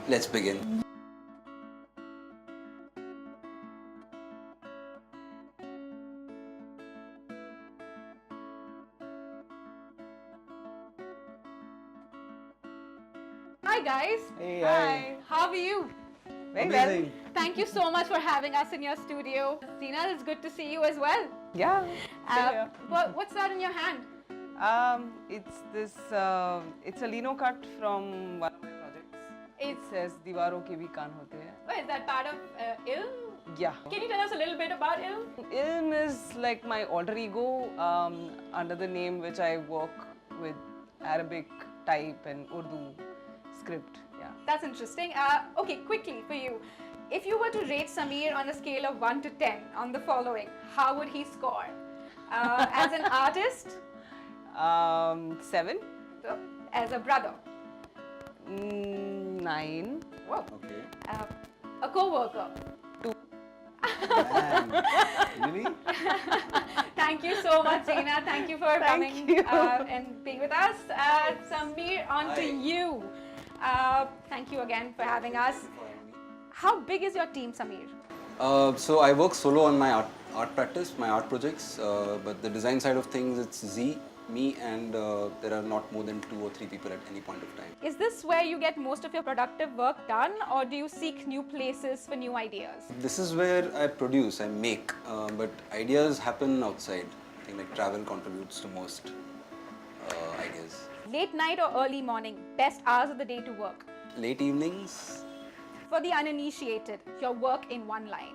Let's begin. Hi guys. Hey, hi. How are you? Very Amazing. Thank you so much for having us in your studio. Zina, it's good to see you as well. Yeah. What's that in your hand? It's this. It's a lino cut from one of my projects. It says "दीवारों के भी कान होते हैं." Oh, is that part of Ilm? Yeah. Can you tell us a little bit about Ilm? Ilm is like my alter ego under the name which I work with Arabic type and Urdu script. Yeah. That's interesting. Okay, quickly for you. If you were to rate Sameer on a scale of 1 to 10 on the following, how would he score? As an artist, 7, as a brother, 9. whoa. Okay. A co-worker. Man, really? Thank you so much, Zina. Thank you for coming you. And being with us. Sameer, on to Hi. you. Thank you again for having us. How big is your team, Sameer? So I work solo on my art practice, my art projects, but the design side of things, it's Z, me, and there are not more than 2 or 3 people at any point of time. Is this where you get most of your productive work done, or do you seek new places for new ideas? This is where I produce, I make, but ideas happen outside. I think like travel contributes to most ideas. Late night or early morning, best hours of the day to work? Late evenings. For the uninitiated, your work in one line.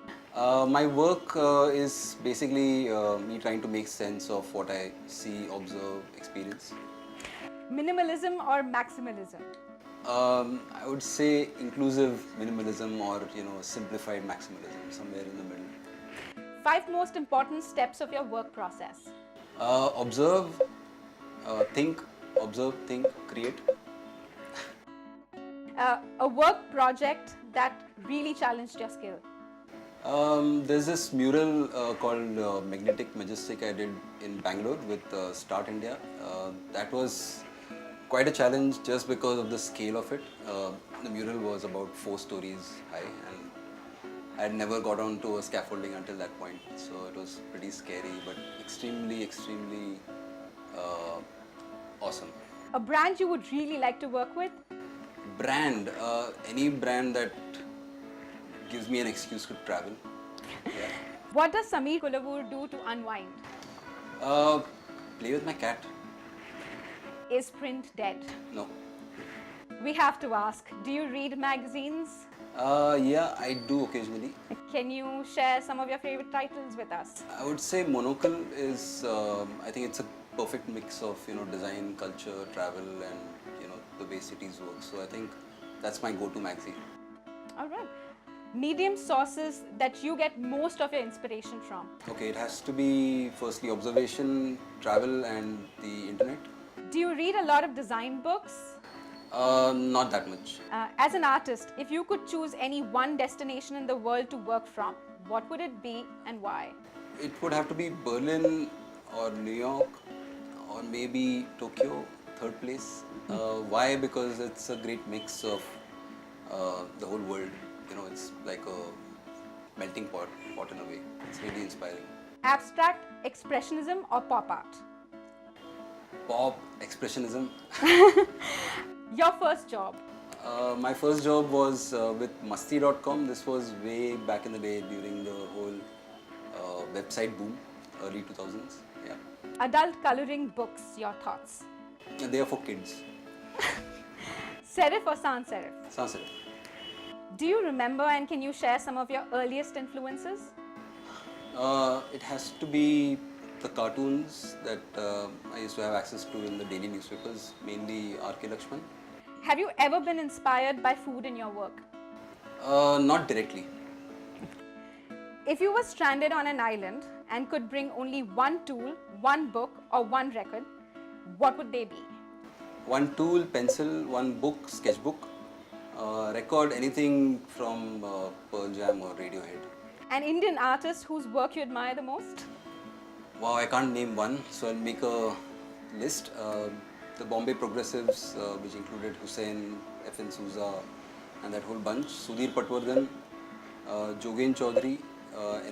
My work is basically me trying to make sense of what I see, observe, experience. Minimalism or maximalism? I would say inclusive minimalism or simplified maximalism, somewhere in the middle. 5 most important steps of your work process. Observe, think, create. A work project that really challenged your skill. There's this mural called Magnetic Majestic I did in Bangalore with Start India. That was quite a challenge just because of the scale of it. The mural was about 4 stories high and I had never got onto a scaffolding until that point. So it was pretty scary but extremely awesome. A brand you would really like to work with? Brand, any brand that gives me an excuse to travel. Yeah. What does Sameer Kulavoor do to unwind? Play with my cat. Is print dead? No. We have to ask, do you read magazines? Yeah, I do occasionally. Can you share some of your favorite titles with us? I would say Monocle is, I think it's a perfect mix of, design, culture, travel and, the way cities work. So I think that's my go-to magazine. All right. Medium sources that you get most of your inspiration from? Okay, it has to be firstly observation, travel and the internet. Do you read a lot of design books? Not that much. As an artist, if you could choose any one destination in the world to work from, what would it be and why? It would have to be Berlin or New York or maybe Tokyo, third place. Why? Because it's a great mix of the whole world. It's like a melting pot in a way. It's really inspiring. Abstract, expressionism or pop art? Pop, expressionism. Your first job? My first job was with Masti.com. This was way back in the day during the whole website boom, early 2000s. Yeah. Adult coloring books, your thoughts? And they are for kids. Serif or sans serif? Sans serif. Do you remember and can you share some of your earliest influences? It has to be the cartoons that I used to have access to in the daily newspapers, mainly R.K. Lakshman. Have you ever been inspired by food in your work? Not directly. If you were stranded on an island and could bring only one tool, one book or one record, what would they be? One tool, pencil, one book, sketchbook, record anything from Pearl Jam or Radiohead. An Indian artist whose work you admire the most? Wow, I can't name one, so I'll make a list. The Bombay Progressives, which included Hussain, F.N. Souza, and that whole bunch. Sudhir Patwardhan, Jogen Chaudhary,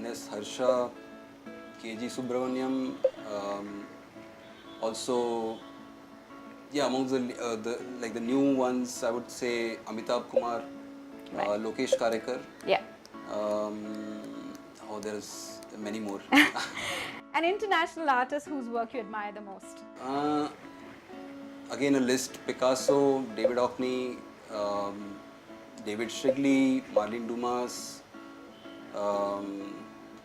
NS Harsha, KG Subramaniam, also, yeah, amongst the new ones, I would say Amitabh Kumar, Right. Lokesh Karekar. Yeah. There's many more. An international artist whose work you admire the most. uh, Again, a list: Picasso, David Hockney, David Shrigley, Marlene Dumas, um,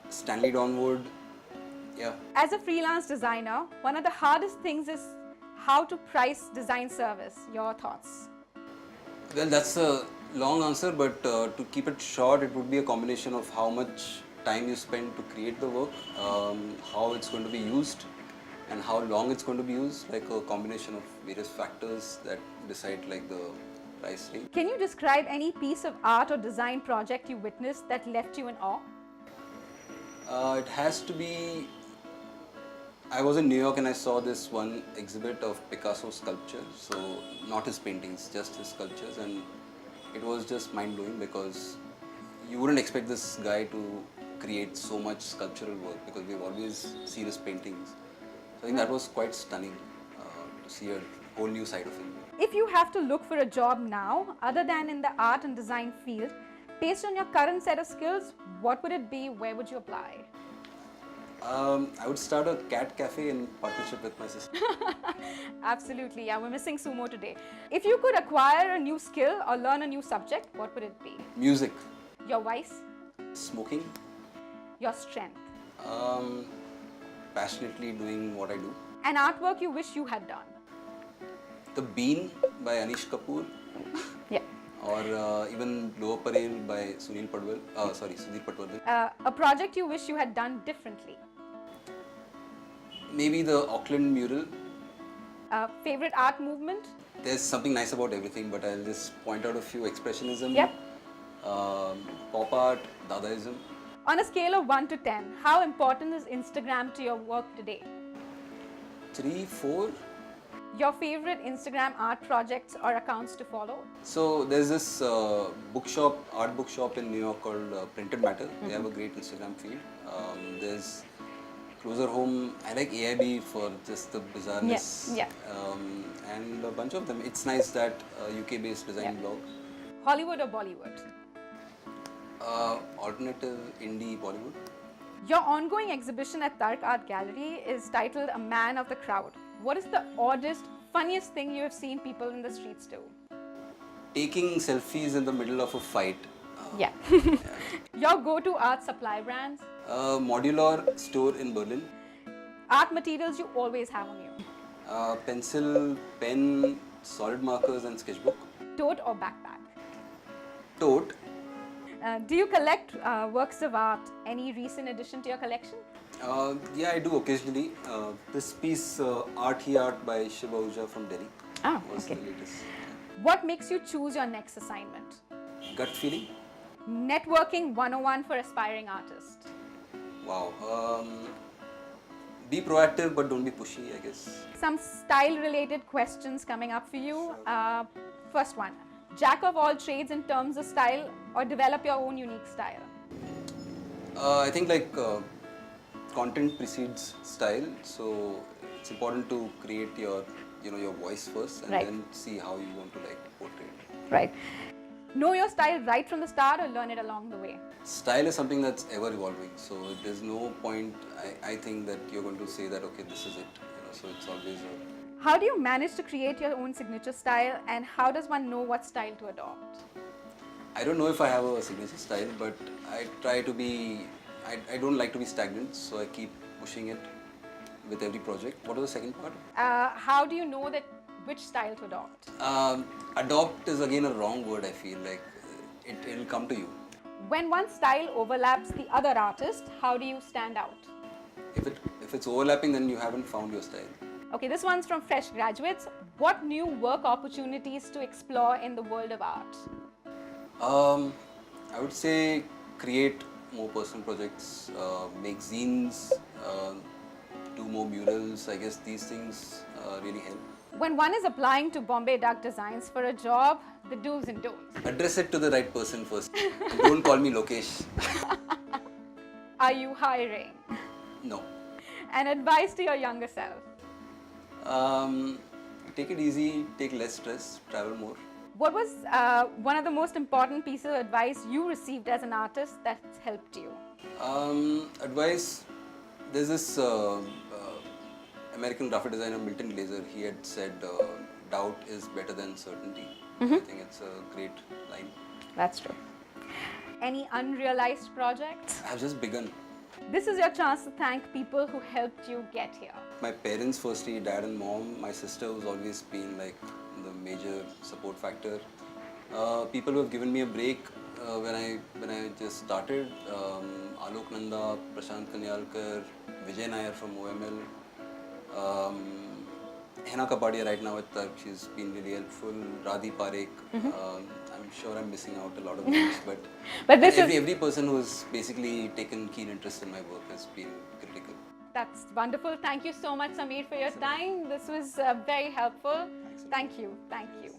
Stanley Donwood. Yeah. As a freelance designer, one of the hardest things is how to price design service. Your thoughts? Well, that's a long answer, but to keep it short, it would be a combination of how much time you spend to create the work, how it's going to be used, and how long it's going to be used. Like a combination of various factors that decide like the price range. Can you describe any piece of art or design project you witnessed that left you in awe? It has to be. I was in New York and I saw this one exhibit of Picasso sculpture. So not his paintings, just his sculptures, and it was just mind blowing because you wouldn't expect this guy to create so much sculptural work because we've always seen his paintings. So I think that was quite stunning to see a whole new side of him. If you have to look for a job now, other than in the art and design field, based on your current set of skills, what would it be? Where would you apply? I would start a cat cafe in partnership with my sister. Absolutely, yeah, we're missing sumo today. If you could acquire a new skill or learn a new subject, what would it be? Music, Your vice, smoking, your strength, passionately doing what I do. an artwork you wish you had done. The Bean by Anish Kapoor, Yeah. or even Lower Parel by Sudhir Patwardhan. A project you wish you had done differently. Maybe the Auckland mural. Favorite art movement? There's something nice about everything, but I'll just point out a few: expressionism, Yep. pop art, Dadaism. On a scale of 1 to 10, how important is Instagram to your work today? 3, 4. Your favorite Instagram art projects or accounts to follow? So there's this art bookshop in New York called Printed Matter. They have a great Instagram feed. There's Closer Home. I like AIB for just the bizarreness. Yeah. And a bunch of them. It's nice that UK-based design blog. Hollywood or Bollywood? Alternative indie Bollywood. Your ongoing exhibition at Tark Art Gallery is titled A Man of the Crowd. What is the oddest, funniest thing you have seen people in the streets do? Taking selfies in the middle of a fight. Yeah. Your go-to art supply brands? Modular store in Berlin. Art materials you always have on you? Pencil, pen, solid markers and sketchbook. Tote or backpack? Tote. Do you collect works of art? Any recent addition to your collection? Yeah, I do occasionally. This piece, Art He Art by Shiva Ahuja from Delhi, was the latest. What makes you choose your next assignment? Gut feeling? Networking 101 for aspiring artists. Wow. Be proactive but don't be pushy, I guess. Some style related questions coming up for you. First one, jack of all trades in terms of style or develop your own unique style? I think content precedes style, so it's important to create your voice first and Right. then see how you want to portray it. Right. Know your style right from the start or learn it along the way? Style is something that's ever evolving, so there's no point, I think, that you're going to say that, okay, this is it. So it's always How do you manage to create your own signature style and how does one know what style to adopt? I don't know if I have a signature style, but I try to be, I don't like to be stagnant, so I keep pushing it with every project. What was the second part? How do you know that which style to adopt? Adopt is again a wrong word, I feel. It'll come to you. When one style overlaps the other artist, how do you stand out? If it's overlapping, then you haven't found your style. Okay, this one's from fresh graduates. What new work opportunities to explore in the world of art? I would say create more personal projects, make zines, do more murals. I guess these things really help. When one is applying to Bombay Duck Designs for a job, the do's and don'ts. Address it to the right person first. And don't call me Lokesh. Are you hiring? No. And advice to your younger self. Take it easy, take less stress, travel more. What was one of the most important pieces of advice you received as an artist that's helped you? Advice, there's this American graphic designer, Milton Glaser. He had said, doubt is better than certainty. I think it's a great line. That's true. Any unrealized projects? I've just begun. This is your chance to thank people who helped you get here. My parents, firstly, dad and mom. My sister, who's always been like the major support factor. People who have given me a break when I just started. Alok Nanda, Prashant Kanyalkar, Vijay Nair from OML. Hena Kapadia right now with Tark, she's been really helpful. Radhi Parekh, I'm sure I'm missing out a lot of names, But this every person who's basically taken keen interest in my work has been critical. That's wonderful. Thank you so much, Sameer, for your time. This was very helpful. Thank you. Thank you.